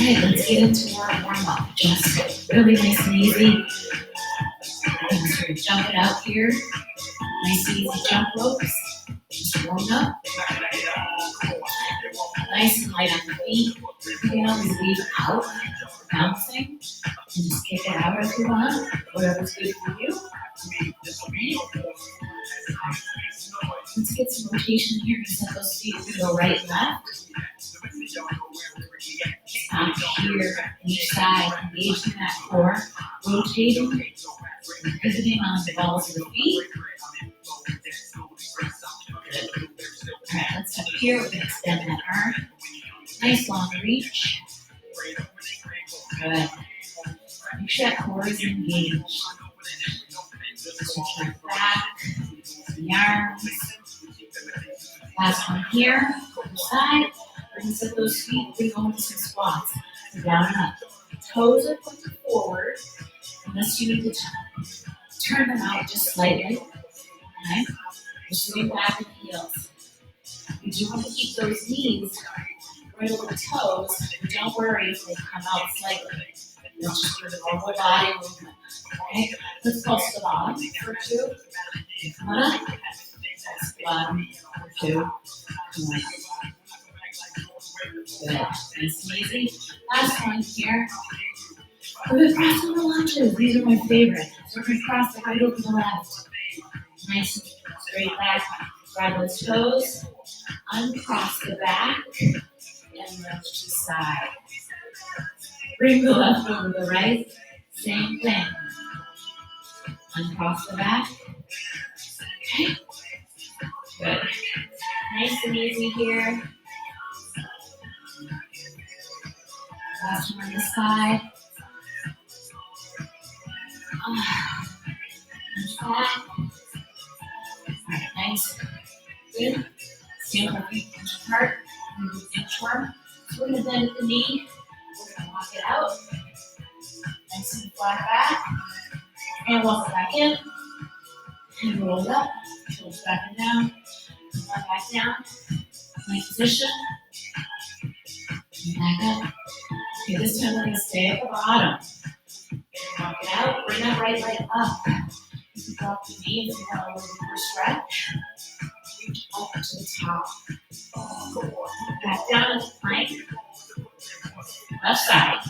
Alright, let's get into our warm-up. Just really nice and easy. I'm going to sort of jump it out here. Nice and easy jump ropes. Just warm up. Nice and light on the feet. You can always leave out bouncing and just kick it out if you want. Whatever's good for you. Let's get some rotation here. You set those feet to go right and left. Stop here on each side, engaging that core, rotating, pivoting on the balls of the feet. Good. All right, let's up here. We're going to extend that arm. Nice long reach. Good. Make sure that core is engaged. Stretch that back, the arms. Last one here, other side. We're going to set those feet. We're going to some squats. So down and up. Toes are pointed forward. Unless you need to turn them out just slightly. Okay? We're swing back in the heels. You do want to keep those knees right over the toes, but don't worry if they come out slightly. That's just your normal body movement. Okay? Let's pulse the bottom for 2. Come on up. Pulse the bottom for 2. Come on up. Good. Nice and easy. Last one here. We're going to cross over lunges. These are my favorite. So we're going to cross the right over the left. Nice and straight back. Grab those toes. Uncross the back. And lunge to the side. Bring the left over the right. Same thing. Uncross the back. Okay. Good. Nice and easy here. Last one on this side. Lunge back. Alright, nice. Good. Stand with our feet inch apart. We're going to do inchworm. So we're going to bend at the knee. We're going to walk it out. Nice and flat back. And walk it back in. And roll it up. Shoulders back and down. Come on back down. Nice position. And back up. Okay, this time we're going to stay at the bottom. Walk it out. Bring that right leg up. You can drop the knee if you want a little deeper stretch. Reach up to the top. Back down into plank. Left side.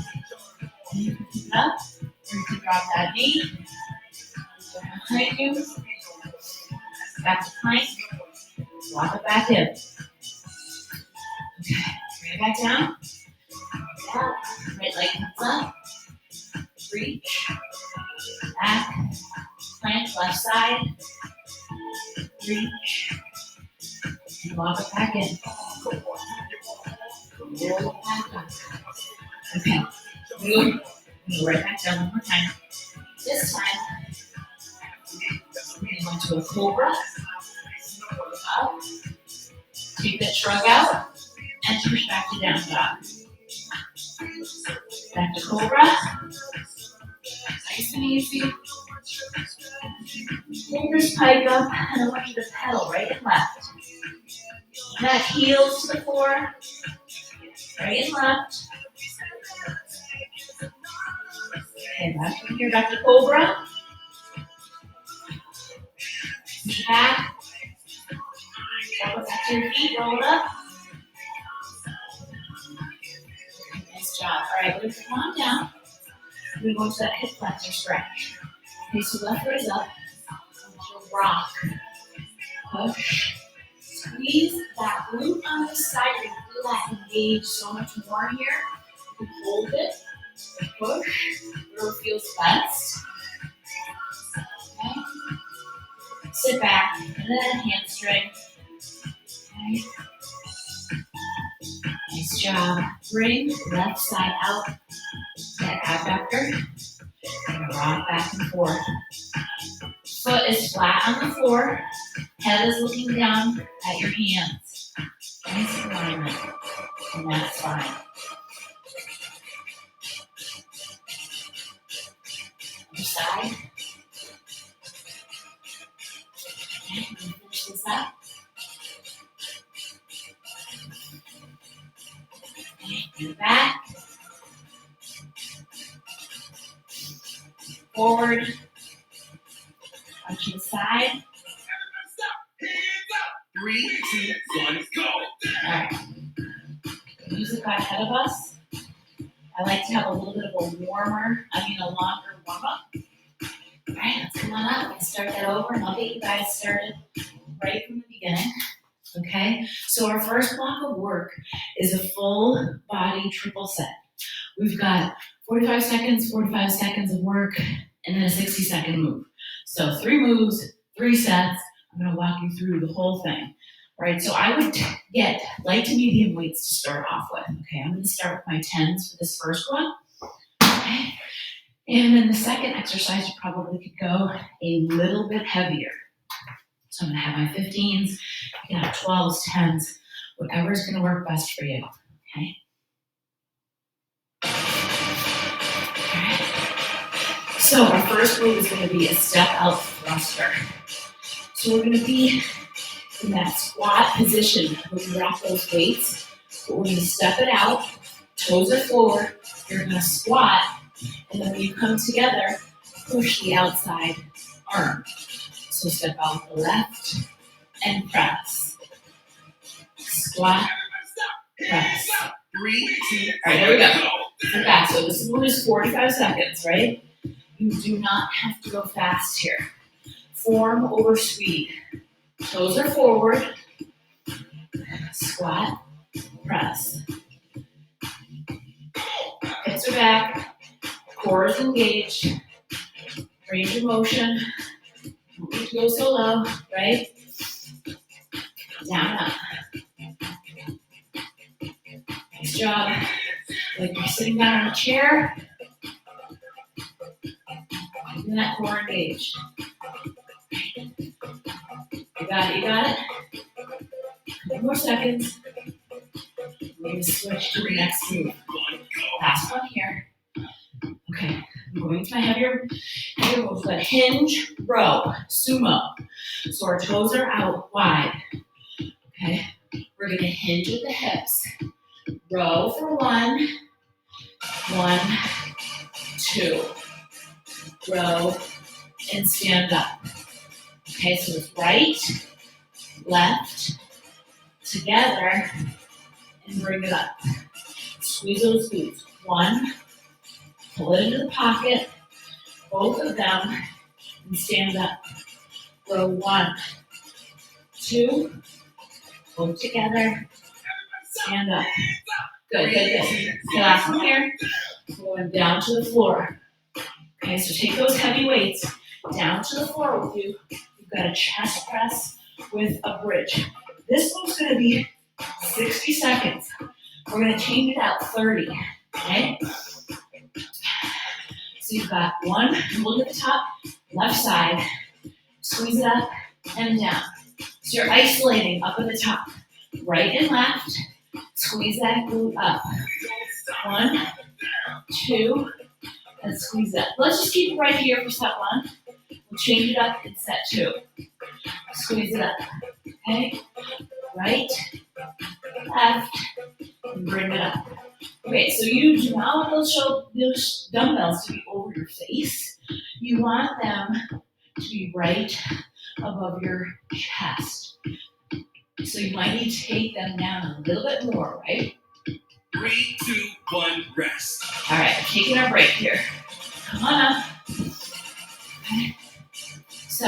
And you can pick it up, or you can drop that knee. Behind you. Back to plank. Walk it back in. Okay, bring it back down. Out. Right leg comes up. Reach. Back. Plank, left side. Reach. And walk it back in. Roll it back up. Okay. Move. Go right back down one more time. This time, we're going to go into a cobra. Up. Take that shrug out. And push back to down dog. Back to cobra. Nice and easy. Fingers pike up, and I want you to pedal right and left. Back heels to the floor. Right and left. Okay, back from here, back to cobra. Push back. Drop it back to your feet, roll it up. Nice job. All right, we're going to come on down. We're going to that hip flexor stretch. Okay, so left foot is up. Rock. Push. Squeeze that glute on the side. You can feel that engage so much more here. You can hold it. Push. Where it feels best. Okay. Sit back. And then hamstring. Okay. Nice job. Bring left side out. That abductor. And rock back and forth. Foot is flat on the floor. Head is looking down at your hands. Nice alignment. And that's fine. Other side. Okay, and finish this up. Okay, and back. forward, out to the side. 3, 2, 1, go. All right. Music got ahead of us. I like to have a little bit of a longer warm up. All right, let's come on up and start that over, and I'll get you guys started right from the beginning. Okay, so our first block of work is a full body triple set. We've got 45 seconds of work, and then a 60-second move. So 3 moves, 3 sets. I'm gonna walk you through the whole thing. All right, so I would get light to medium weights to start off with. Okay, I'm gonna start with my 10s for this first one. Okay, and then the second exercise, you probably could go a little bit heavier. So I'm gonna have my 15s, you can have 12s, 10s, whatever's gonna work best for you, okay? All right. So our first move is gonna be a step out thruster. So we're gonna be in that squat position where we wrap those weights, but we're gonna step it out, toes are forward, you're gonna squat, and then when you come together, push the outside arm. So step out the left and press. Squat, press. 3, 2, all right, here we go. Come back. So this one is 45 seconds, right? You do not have to go fast here. Form over speed. Toes are forward. Squat, press. Hips are back. Core is engaged. Range of motion. Don't need to go so low, right? Down, up. Nice job. Like you're sitting down on a chair. Keeping that core engaged. You got it, you got it. A couple more seconds. We're going to switch to the next move. Last one here. Okay, I'm going to my heavier moves, but hinge, row, sumo. So our toes are out wide. Okay, we're going to hinge at the hips. Row for 1, 1, 2. Row and stand up. Okay, so it's right, left, together, and bring it up. Squeeze those glutes. 1, pull it into the pocket, both of them, and stand up. Row 1, 2, both together, stand up. Good, good, good. Okay, last one here. Going down to the floor. Okay, so take those heavy weights down to the floor with you. You've got a chest press with a bridge. This one's going to be 60 seconds. We're going to change it out 30, okay? So you've got 1, look at the top, left side, squeeze it up and down. So you're isolating up at the top, right and left, squeeze that glute up. 1, 2, and squeeze that. Let's just keep it right here for set 1. We'll change it up in set 2. Squeeze it up, okay? Right, left, and bring it up. Okay, so you do not want those dumbbells to be over your face. You want them to be right above your chest. So you might need to take them down a little bit more, right? 3, 2, 1, rest. All right, taking our break here. Come on up. Okay. So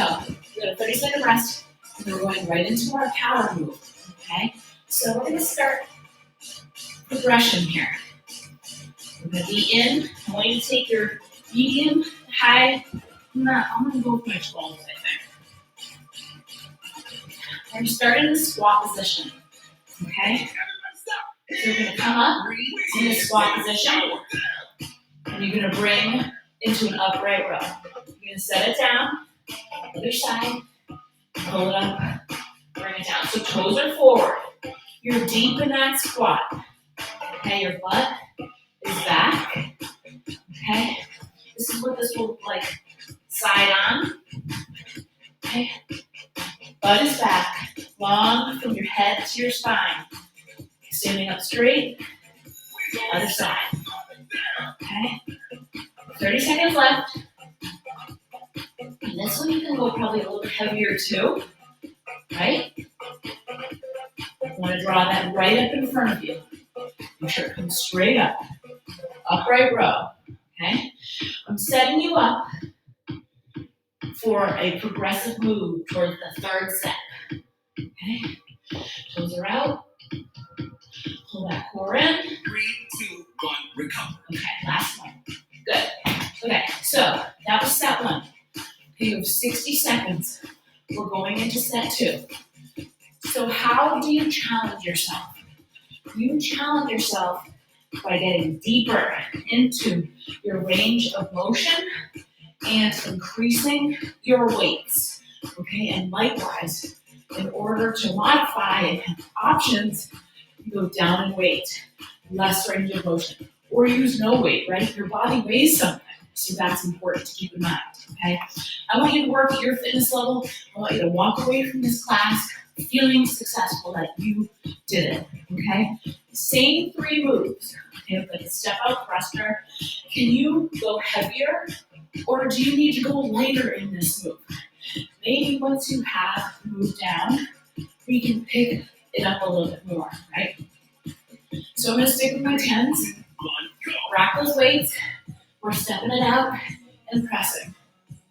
we got a 30-second rest, and we're going right into our power move. Okay, so we're going to start progression here. We're going to be in. I want you to take your medium, high. I'm going to go for my 12s, I think. We're going to start in the squat position. Okay? So you're going to come up in the squat position, and you're going to bring into an upright row. You're going to set it down, other side, pull it up, bring it down. So toes are forward. You're deep in that squat. Okay, your butt is back. Okay, this is what this will look like. Side on. Okay, butt is back. Long from your head to your spine. Standing up straight. Other side. Okay, 30 seconds left. And this one you can go probably a little bit heavier too, right? You want to draw that right up in front of you. Make sure it comes straight up. Upright row, okay? I'm setting you up for a progressive move towards the third set, okay? Toes are out. Pull that core in. 3, 2, 1, recover. Okay, last one. Good. Okay, so that was set one. Okay, you have 60 seconds. We're going into set two. So how do you challenge yourself? You challenge yourself by getting deeper into your range of motion and increasing your weights. Okay, and likewise, in order to modify options, you go down in weight, less range of motion, or use no weight, right? Your body weighs something, so that's important to keep in mind, okay? I want you to work at your fitness level. I want you to walk away from this class feeling successful that you did it, okay? Same 3 moves, okay? Like a step out thruster. Can you go heavier, or do you need to go lighter in this move? Maybe once you have moved down, we can pick it up a little bit more, right? So I'm gonna stick with my 10s, rack those weights, we're stepping it out and pressing.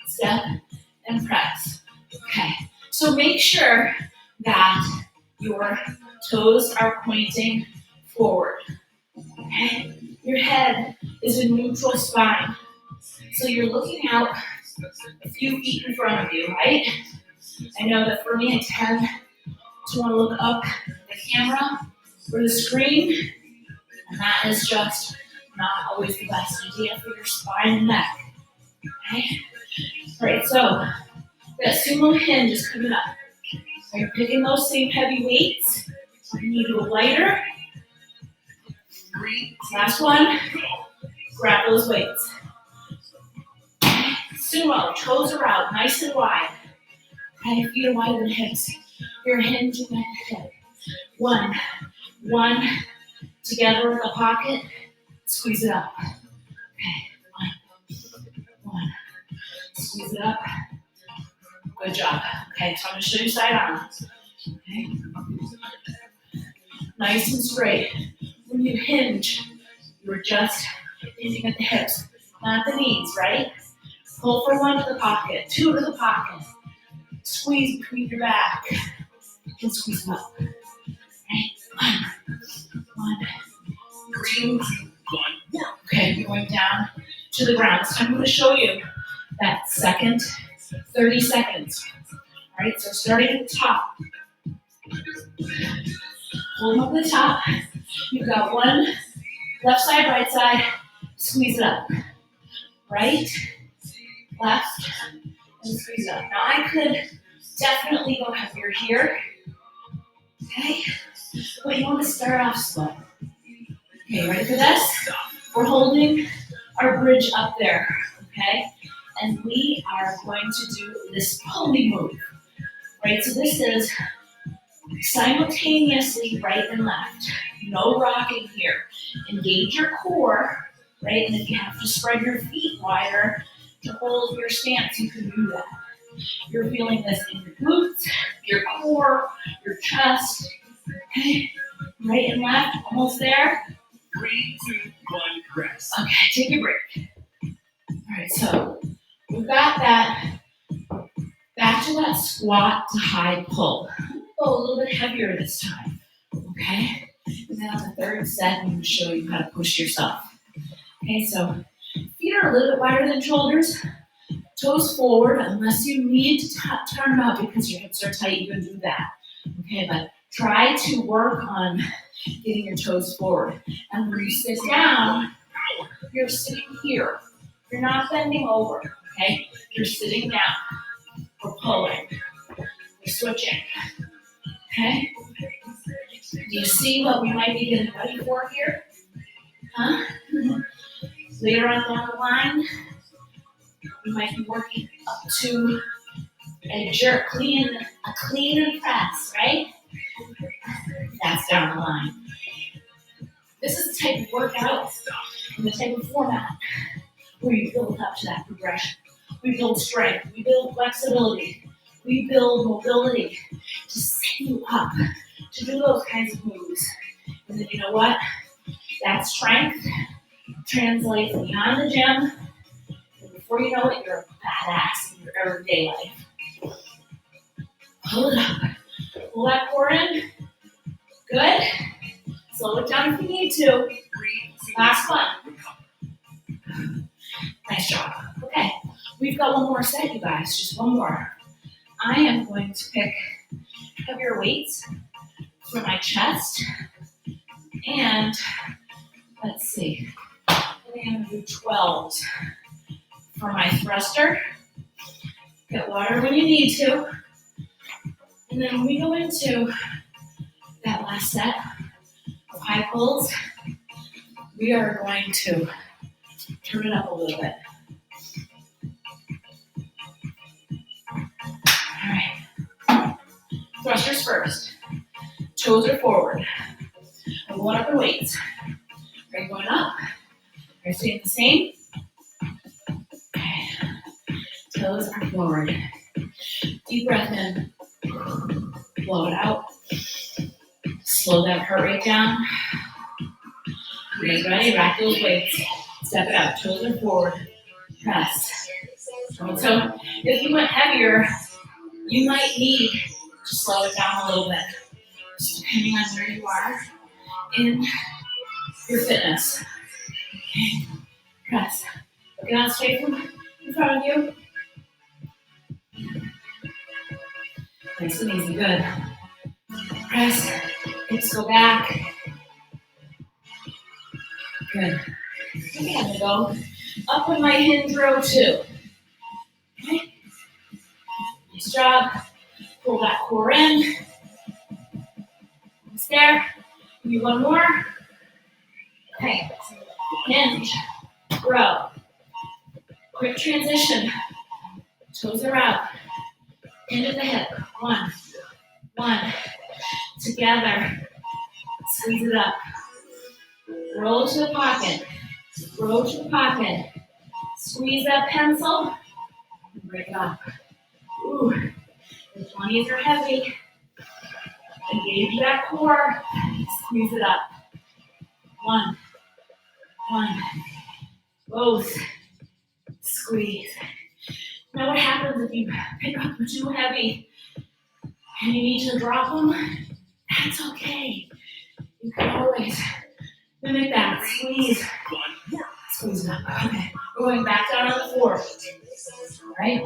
Step and press. Okay, so make sure that your toes are pointing forward. Okay, your head is in neutral spine. So you're looking out a few feet in front of you, right? I know that for me, I tend to want to look up at the camera or the screen, and that is just not always the best idea for your spine and neck. Okay? All right, so that sumo hinge is coming up. So you're picking those same heavy weights. You need to go lighter. 3, Last one. Grab those weights. Sumo, toes are out, nice and wide. Okay, feet are wider than hips. You're hinging that hip. One, together in the pocket, squeeze it up. Okay, one, squeeze it up. Good job. Okay, so I'm gonna show you side arms. Okay, nice and straight. When you hinge, you're just hinging at the hips, not the knees, right? Pull from 1 to the pocket, 2 to the pocket. Squeeze between your back and squeeze up. Right? One, 2, 1, work. okay, going down to the ground. So I'm going to show you that second 30 seconds. All right, so starting at the top. Hold up the top. You've got one left side, right side. Squeeze it up. Right, left, and squeeze it up. Now I could definitely go heavier here. Okay, but you want to start off slow. Okay, ready for this? We're holding our bridge up there, okay? And we are going to do this pulley move, right? So this is simultaneously right and left. No rocking here. Engage your core, right? And if you have to spread your feet wider to hold your stance, you can do that. You're feeling this in your glutes, your core, your chest, okay? Right and left, almost there. 3, 2, 1, rest. Okay, take a break. All right, so we've got that. Back to that squat to high pull. Go a little bit heavier this time, okay? And then on the third set, I'm going to show you how to push yourself. Okay, so feet are a little bit wider than shoulders. Toes forward, unless you need to turn them out because your hips are tight, you can do that. Okay, but try to work on getting your toes forward. And when you sit down, you're sitting here. You're not bending over, okay? You're sitting down. We're pulling. We're switching, okay? Do you see what we might be getting ready for here? Huh? Later on down the line, we might be working up to a jerk, a clean and press, right? That's down the line. This is the type of workout and the type of format where you build up to that progression. We build strength, we build flexibility, we build mobility to set you up to do those kinds of moves. And then you know what? That strength translates beyond the gym, and before you know it, you're a badass in your everyday life. Pull it up. Pull that core in. Good. Slow it down if you need to. Last one. Nice job. Okay. We've got one more set, you guys. Just one more. I am going to pick heavier weights for my chest. And let's see. I think I'm going to do 12s for my thruster. Get water when you need to. And then when we go into that last set of high pulls, we are going to turn it up a little bit. All right. Thrusters first. Toes are forward. I'm going up in weights. Are you going up? Are you staying the same? Okay. Toes are forward. Deep breath in. Blow it out. Slow that heart rate down. You guys ready? Rack those weights. Step it out. Toes are forward. Press. So if you went heavier, you might need to slow it down a little bit, just depending on where you are in your fitness. Okay. Press. Look out straight from in front of you. Nice and easy. Good. Press. Hips go back. Good. Okay, I'm gonna go up with my hinge row too. Okay. Nice job. Pull that core in. Almost there. Give me one more. Okay. Hinge. Row. Quick transition. Toes are out. Into the hip. One. Together. Squeeze it up. Roll to the pocket. Roll to the pocket. Squeeze that pencil. And break it up. Ooh. The 20s are heavy. Engage that core. Squeeze it up. One. Both. Squeeze. Now what happens if you pick up too heavy and you need to drop them? That's okay. You can always mimic that. Squeeze. Squeeze it up. Okay. Going back down on the floor. All right.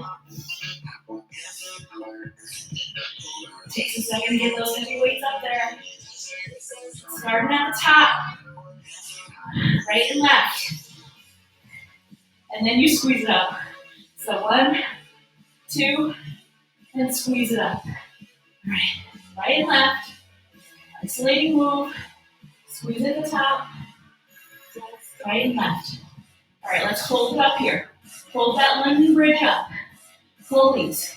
Takes a second to get those heavy weights up there. Starting at the top. Right and left. And then you squeeze it up. So 1, 2, and squeeze it up. All right. Right and left. Isolating move. Squeeze at the top. Right and left. All right, let's hold it up here. Hold that London Bridge up. Pulleys.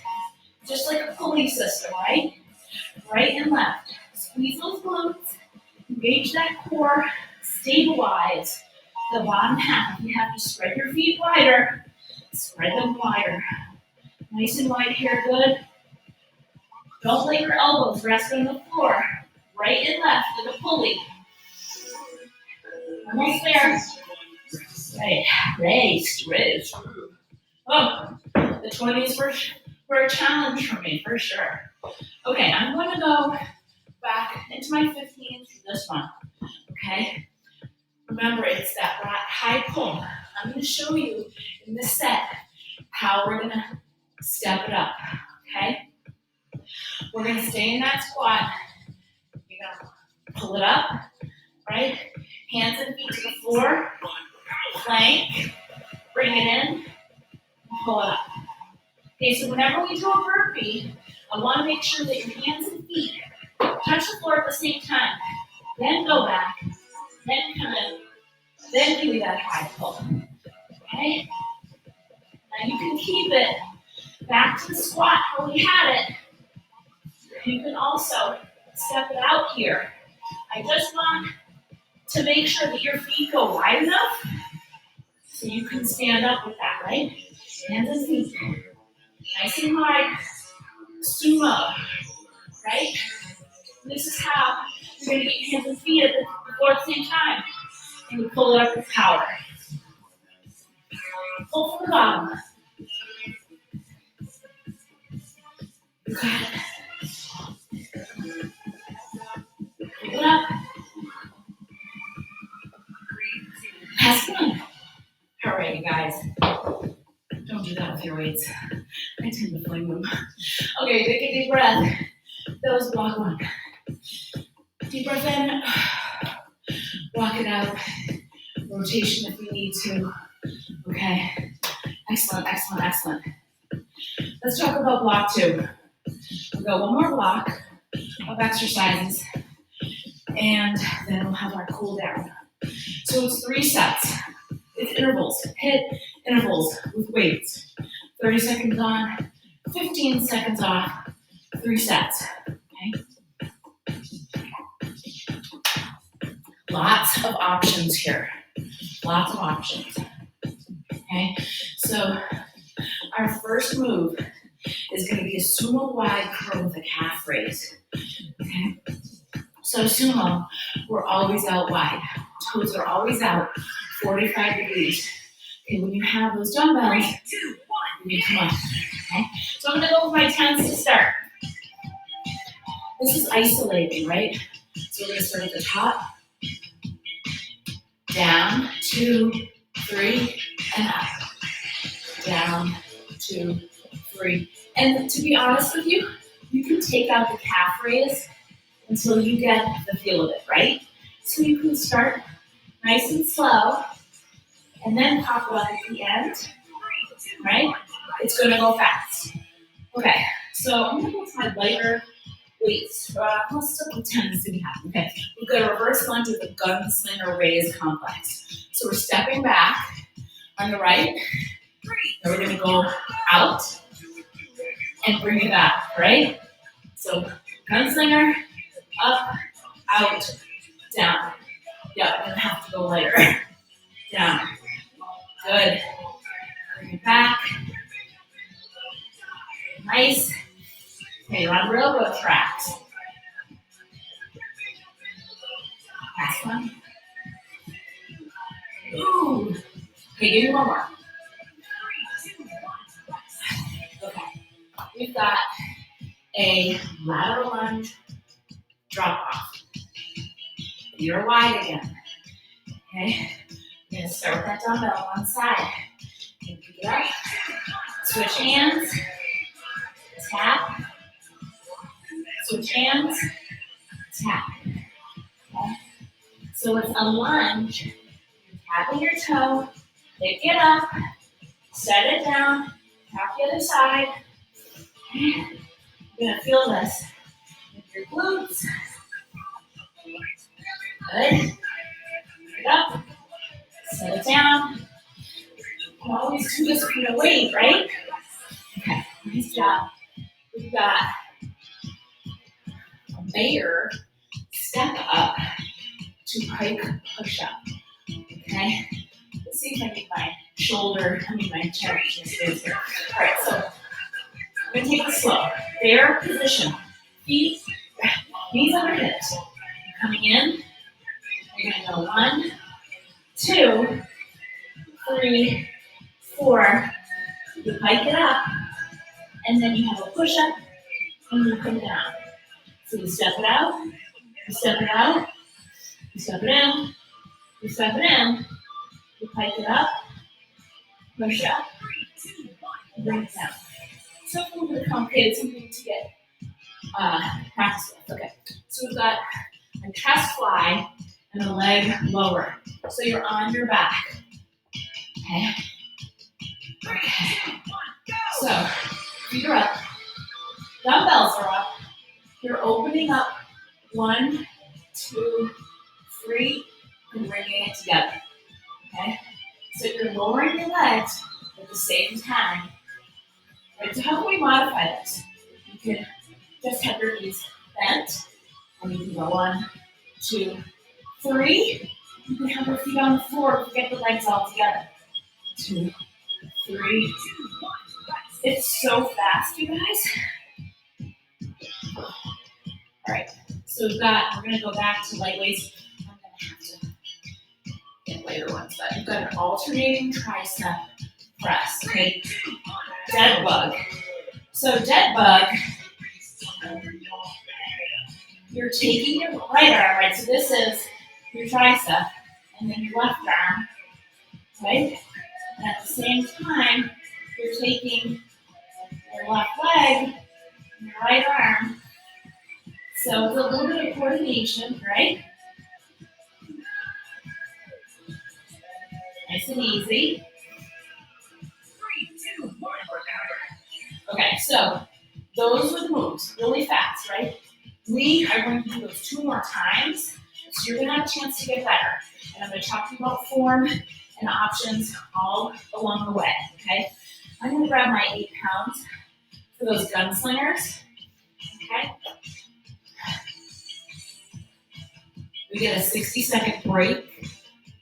Just like a pulley system, right? Right and left. Squeeze those glutes. Engage that core. Stabilize the bottom half. You have to spread your feet wider. Spread them wider. Nice and wide here, good. Don't let your elbows rest on the floor. Right and left in a pulley. Almost there. Right, raise. Oh, the 20s were a challenge for me, for sure. Okay, I'm going to go back into my 15s for this one, okay? Remember, it's that high pull. I'm going to show you in this set how we're going to step it up, okay? We're going to stay in that squat. You're going to pull it up, right? Hands and feet to the floor. Plank. Bring it in. And pull it up. Okay, so whenever we do a burpee, I want to make sure that your hands and feet touch the floor at the same time. Then go back. Then come in. Then give me that high pull. Okay? Now you can keep it back to the squat how we had it. You can also step it out here. I just want to make sure that your feet go wide enough so you can stand up with that, right? Hands and feet. Nice and hard. Sumo. Right? And this is how you're going to get your hands and feet at the same time. And you pull it up with power. Pull from the bottom. You got it. Pull it up. Pass it on. All right, you guys. Don't do that with your weights. I tend to fling them. Okay, take a deep breath. That was block one. Deep breath in. Walk it out. Rotation if we need to. Okay. Excellent, excellent, excellent. Let's talk about block two. We'll go one more block of exercises, and then we'll have our cool down. So it's 3 sets. It's intervals. Hit intervals with weights. 30 seconds on, 15 seconds off, 3 sets. Okay? Lots of options here. Lots of options. Okay? So our first move is going to be a sumo wide curl with a calf raise. Okay? So sumo, we're always out wide. Toes are always out, 45 degrees. Okay, when you have those dumbbells, you need to come up. Okay? So I'm going to go with my 10s to start. This is isolating, right? So we're going to start at the top, down, 2, 3, and up. Down, 2, 3. And to be honest with you, you can take out the calf raise until you get the feel of it, right? So you can start nice and slow, and then pop it up at the end, right? It's going to go fast. Okay, so I'm going to go with my lighter weights. Let's stick with 10 to see what happens. Okay, we've got a reverse lunge with a gunslinger raise complex. So we're stepping back on the right, and we're going to go out and bring it back, right? So gunslinger, up, out, down. Yeah, I'm going to have to go lighter. Down. Good. Bring it back. Nice. Okay, you're on railroad tracks. Last one. Ooh. Okay, give me one more. Okay. We've got a lateral lunge drop off. You're wide again. Okay. You're going to start with that dumbbell on one side. Pick it up. Switch hands. Tap. Switch hands. Tap. Okay. So it's a lunge. You're tapping your toe. Pick it up. Set it down. Tap the other side. You're going to feel this with your glutes. Good. Pick it up. Set it down. You can always do this with your weight, right? Okay, nice job. We've got a bear step up to pike push up. Okay? Let's see if I get my chest in space here. All right, so I'm going to take it slow. Bear position. Feet, knees under hips. Coming in. You're going to go 1, 2, 3, 4. You pike it up, and then you have a push up, and you come down. So you step it out, you step it out, you step it in, you step it in, you pike it up, push up, and bring it down. Something a little bit complicated, something to get practice with. Okay, so we've got a chest fly and a leg lower. So you're on your back. Okay. Okay. So feet are up, dumbbells are up. You're opening up 1, 2, 3, and bringing it together. Okay. So you're lowering your legs at the same time. Right, so how can we modify this? You can just have your knees bent, and you can go 1, 2, 3. You can have your feet on the floor to get the legs all together. 2, 3, It's so fast, you guys. All right, so we're gonna go back to light weights. I'm gonna have to get lighter ones, but you've got an alternating tricep press, okay? Dead bug. So dead bug, you're taking your right arm, right? So this is your tricep, and then your left arm, right? And at the same time, you're taking your left leg and your right arm. So it's a little bit of coordination, right? Nice and easy. 3, 2, 1. Okay, so those were the moves, really fast, right? We are going to do those 2 more times, so you're going to have a chance to get better. And I'm going to talk to you about form and options all along the way, okay? I'm going to grab my 8 pounds for those gunslingers, okay? We get a 60-second break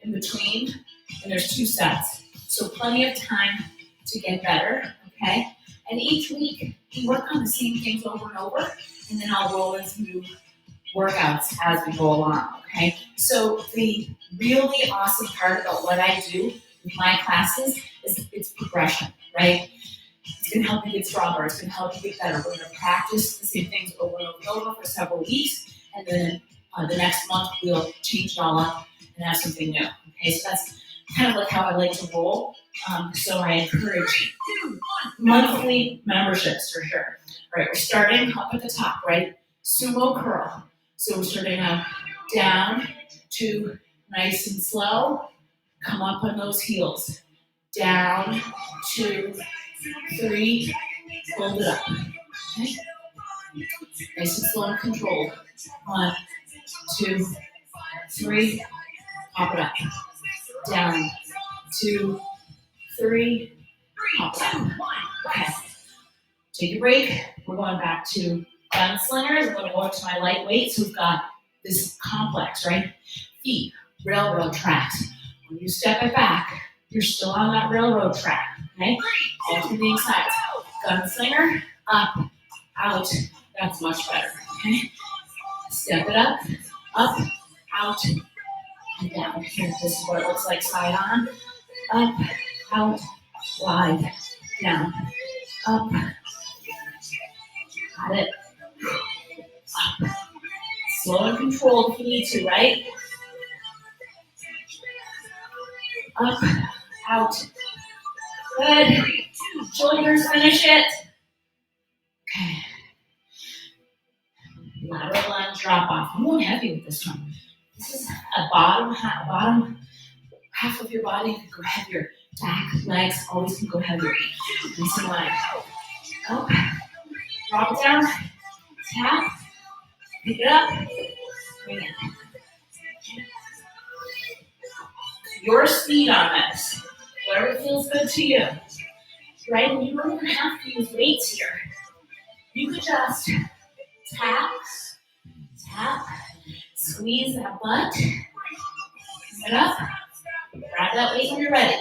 in between, and there's 2 sets. So plenty of time to get better, okay? And each week, we work on the same things over and over, and then I'll roll into new workouts as we go along, okay? So the really awesome part about what I do with my classes is it's progression, right? It's gonna help you get stronger, it's gonna help you get better. We're gonna practice the same things over and over and over for several weeks, and then the next month we'll change it all up and have something new, okay? So that's kind of like how I like to roll. So I encourage monthly memberships for sure. All right, we're starting up at the top, right? Sumo curl. So we're starting out down to nice and slow. Come up on those heels. Down, 2, 3, hold it up. Okay? Nice and slow and controlled. 1, 2, 3, pop it up. Down, 2, 3, pop it up. Okay. Take a break. We're going back to gunslingers. I'm going to go up to my lightweight. So we've got this complex, right? Feet, railroad tracks. When you step it back, you're still on that railroad track, okay? Alternating sides. Gunslinger, up, out. That's much better, okay? Step it up, out, and down. Here, this is what it looks like side on. Up, out, wide, down, up. Got it. Up. Slow and controlled if you need to, right? Up, out. Good. Shoulders, finish it. Okay. Lateral lunge, drop off. I'm going heavy with this one. This is a bottom half of your body can go heavier. Back, legs always can go heavier. Nice and wide. Up. Drop it down. Tap. Pick it up. Bring it. Your speed on this. Whatever feels good to you. Right? And you don't even have to use weights here. You could just tap, squeeze that butt, bring it up, grab that weight when you're ready.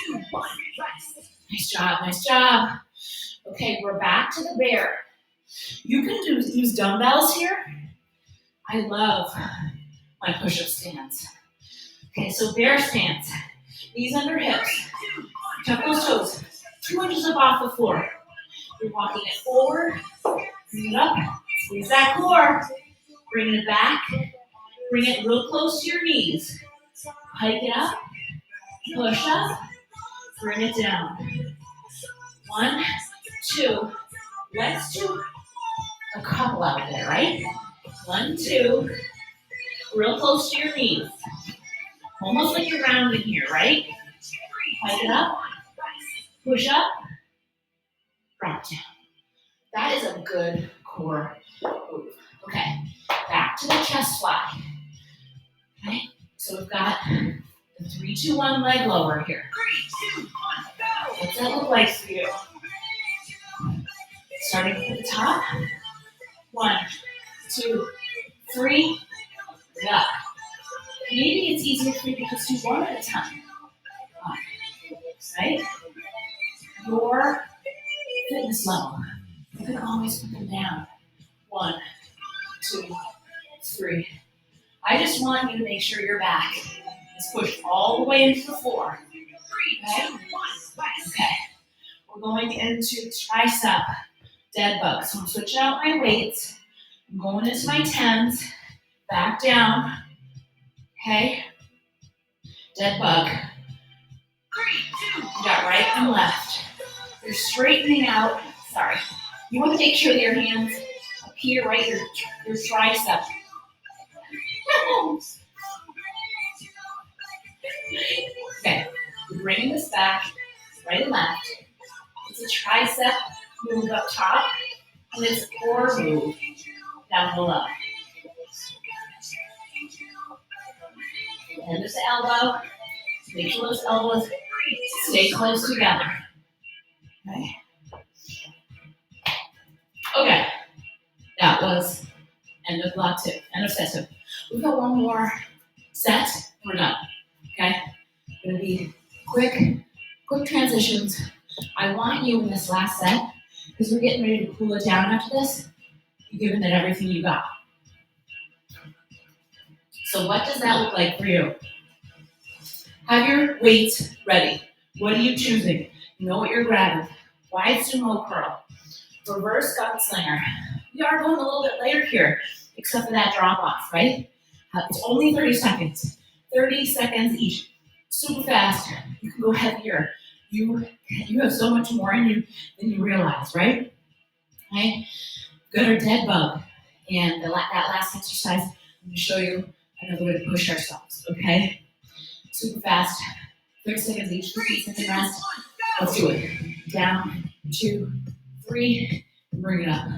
3, 2, 1, rest. Nice job. Okay, we're back to the bear. You can use dumbbells here. I love my push-up stance. Okay, so bear stance. Knees under hips. Tuck those toes. 2 inches up off the floor. You're walking it forward. Bring it up. Squeeze that core. Bring it back. Bring it real close to your knees. Hike it up. Push up. Bring it down. 1, 2. Let's do a couple out there, right? 1, 2. Real close to your knees. Almost like you're rounding here, right? Hike it up. Push up. Drop down. That is a good core move. Okay, back to the chest fly. Okay, so we've got the 3, 2, 1 leg lower here. 3, 2, 1, go. What's that look like for you? Starting at the top. 1, 2, 3. Up. Maybe it's easier for you to just do one at a time. Right? your fitness level. You can always put them down. 1, 2, 3. I just want you to make sure your back is pushed all the way into the floor. Okay? Okay. We're going into tricep dead bug. So I'm switching out my weights. I'm going into my 10s. Back down. Okay? Dead bug. You got right and left. You're straightening out. Sorry. You want to make sure that your hands up here, right? Your tricep. Okay. You're bringing this back, right and left. It's a tricep move up top, and it's a core move down below. End of the elbow. Make sure those elbows stay close together. Okay. Okay. That was end of block 2. End of set 2. We've got one more set. We're done. Okay. Gonna be quick transitions. I want you in this last set, because we're getting ready to cool it down after this, you've given it everything you got. So what does that look like for you? Have your weights ready. What are you choosing? You know what you're grabbing. Wide sumo curl. Reverse gunslinger. We are going a little bit later here, except for that drop off, right? It's only 30 seconds. 30 seconds each. Super fast. You can go heavier. You have so much more in you than you realize, right? Okay. Good or dead bug. And that last exercise, I'm going to show you another way to push ourselves, okay? Super fast. 30 seconds each. 15 second rest. Let's do it. Down, 2, 3. Bring it up.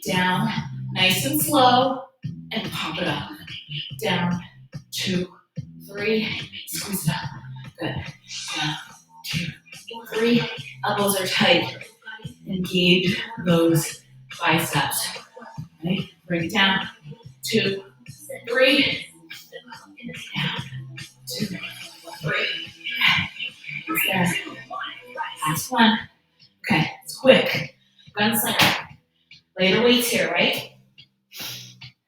Down. Nice and slow. And pop it up. Down, 2, 3. Squeeze it up. Good. Down, 2, 3. Elbows are tight. Engage those biceps. Okay. Bring it down. 2, 3. Down. 2, 3. It's there. Last one. Okay. It's quick. Gunslinger. Later weights here, right?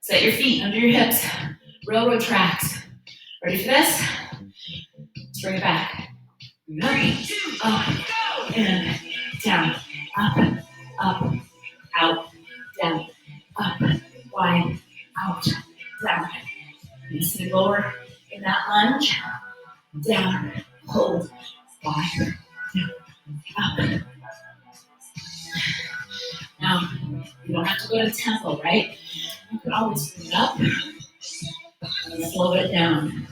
Set your feet under your hips. Railroad tracks. Ready for this? Let's bring it back. Up, and down. Up, out, down. Up, wide, out, down. You see lower in that lunge. Down, hold, wide, down, up. Now, you don't have to go to tempo, right? You can always bring it up and slow it down.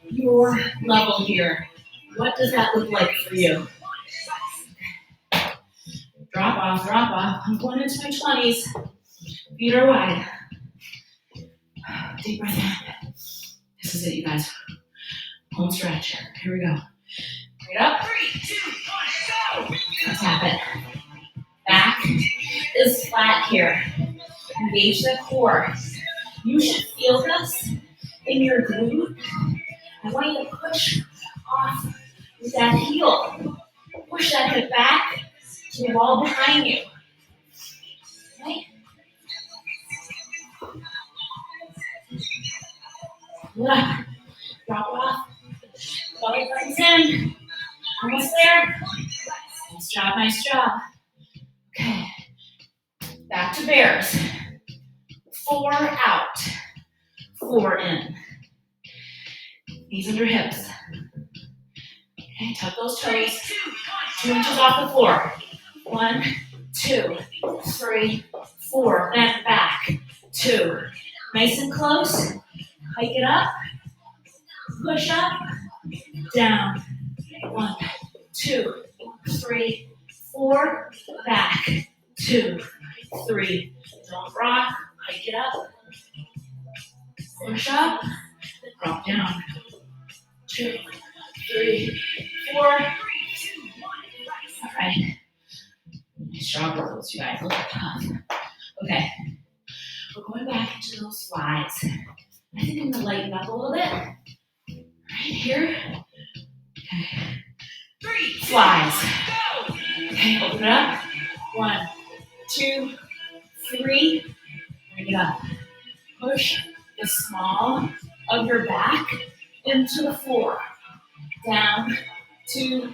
Your level here. What does that look like for you? Drop off. I'm going into my 20s. Feet are wide. Deep breath in. This is it, you guys. Home stretch. Here we go. Bring it up. 3, 2, 1, go! Tap it. Back is flat here. Engage the core. You should feel this in your glute. I want you to push off with that heel. Push that hip back to the wall behind you. Okay? Look. Drop off. Belly buttons in. Almost there. Nice job. Okay. Back to bears. 4 out. 4 in. Knees under hips. Okay, tuck those toes. 2 inches off the floor. 1, 2, 3, 4. Then back. 2. Nice and close. Hike it up. Push up. Down. 1, 2, 3, 4. Back. 2, 3. Don't rock. Hike it up. Push up. Drop down. 2, 3, 4. All right. Nice job with those, you guys. A little tough. Okay. We're going back into those slides. I think I'm going to lighten up a little bit. Right here. Okay. 3 slides. Okay. Okay, open it up. 1, 2, 3. Bring it up. Push the small of your back into the floor. Down, 2,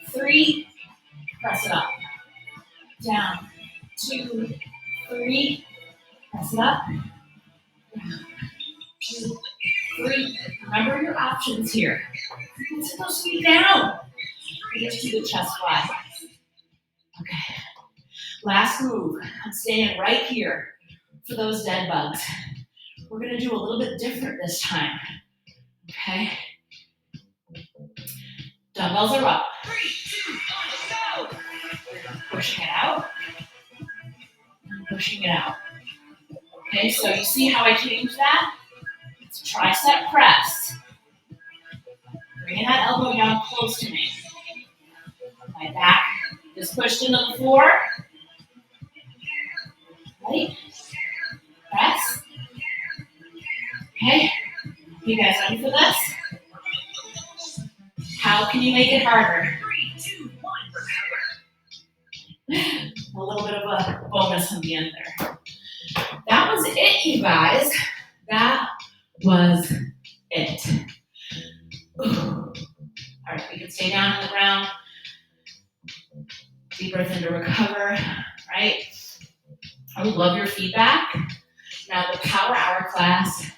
3. Press it up. Down, 2, 3. Press it up. Down, 2, 3. Remember your options here. You can sit those feet down. Just do the chest fly. Okay. Last move. I'm staying right here for those dead bugs. We're going to do a little bit different this time. Okay? Dumbbells are up. 3, 2, 1, go! Pushing it out. And pushing it out. Okay, so you see how I changed that? It's a tricep press. Bringing that elbow down close to me. My back is pushed into the floor. Right? Press. Okay. You guys ready for this? How can you make it harder? 3, 2, 1, recover. A little bit of a bonus in the end there. That was it, you guys. That was it. All right, we can stay down on the ground. Deep breath in to recover, right? I would love your feedback. Now, the Power Hour class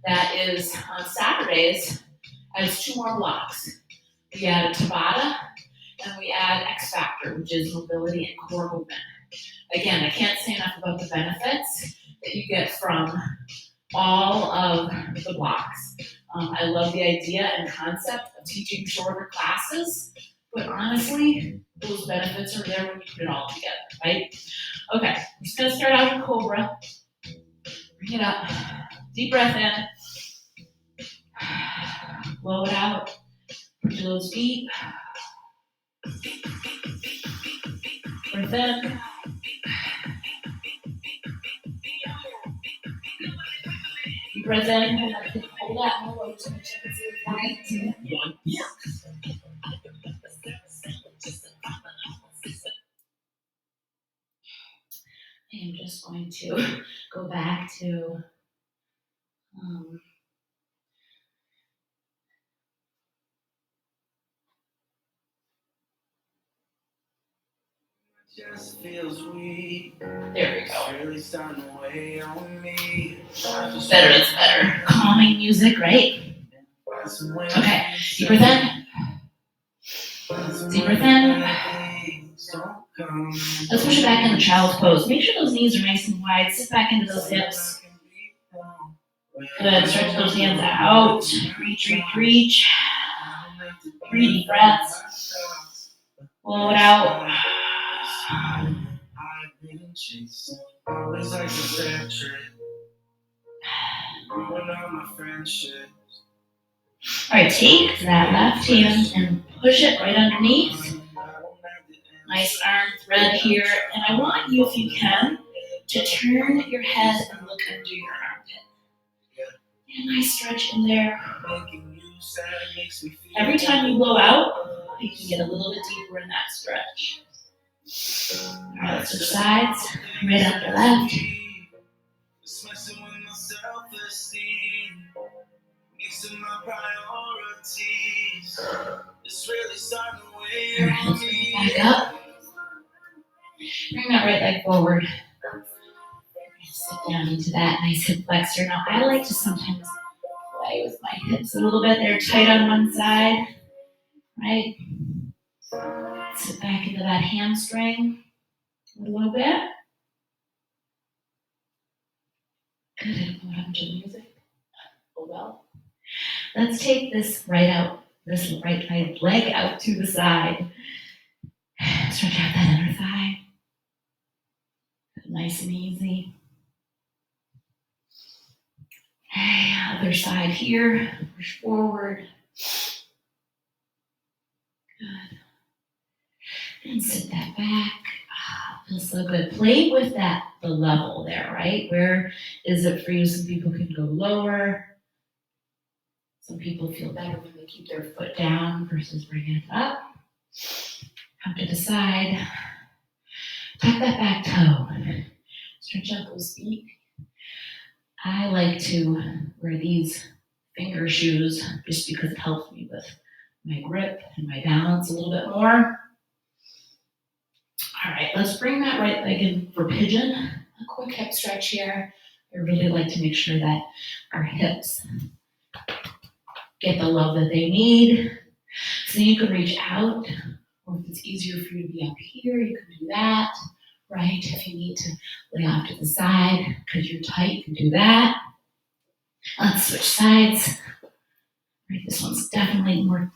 that is on Saturdays has 2 more blocks. We add a Tabata, and we add X Factor, which is mobility and core movement. Again, I can't say enough about the benefits that you get from all of the blocks. I love the idea and concept of teaching shorter classes, but honestly, those benefits are there when you put it all together, right? Okay, I'm just gonna start out with Cobra. Bring it up. Deep breath in. Blow it out. Push those deep. Breath in. Deep breath in. Hold that. Hold that. Just check and see if 3, 2, 1. I'm just going to go back to Just feels weak. there we go. Really starting to weigh on me. It's better. Calming music, right? Okay, deep breath in. Deep breath in. Let's push it back into child's pose. Make sure those knees are nice and wide. Sit back into those hips. Good. Stretch those hands out. Reach. 3 deep breaths. Blow it out. Always like a bad trip. All right, take that left hand and push it right underneath. Nice arm thread here. And I want you, if you can, to turn your head and look under your armpit. And a nice stretch in there. Every time you blow out, you can get a little bit deeper in that stretch. All right, let's switch sides. Right after left. All right, let's bring it back up. Bring that right leg forward. Sit down into that nice hip flexor. Now, I like to sometimes play with my hips a little bit. They're tight on one side, right? Sit back into that hamstring a little bit. Good. I don't know what happened to the music. Oh well. Let's take this right leg out to the side. Stretch out that inner thigh. Nice and easy. Okay, other side here. Push forward. Good. And sit that back. Feels so good. Play with the level there, right? Where is it for you? Some people can go lower. Some people feel better when they keep their foot down versus bringing it up. Come to the side. Tuck that back toe. Stretch out those feet. I like to wear these finger shoes just because it helps me with my grip and my balance a little bit more. All right, let's bring that right leg in for pigeon. A quick hip stretch here. I really like to make sure that our hips get the love that they need. So you can reach out, or if it's easier for you to be up here, you can do that, right? If you need to lay off to the side because you're tight, you can do that. Let's switch sides. Right, this one's definitely more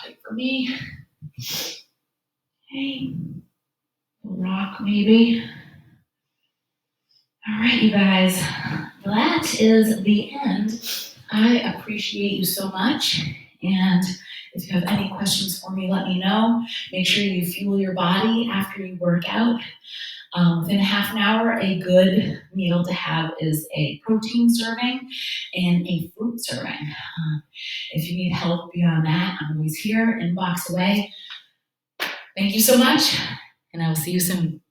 tight for me. Okay, rock maybe. All right, you guys, that is the end. I appreciate you so much. And if you have any questions for me, let me know. Make sure you fuel your body after you work out. Within a half an hour, a good meal to have is a protein serving and a fruit serving. If you need help beyond that, I'm always here, inbox away. Thank you so much, and I will see you soon.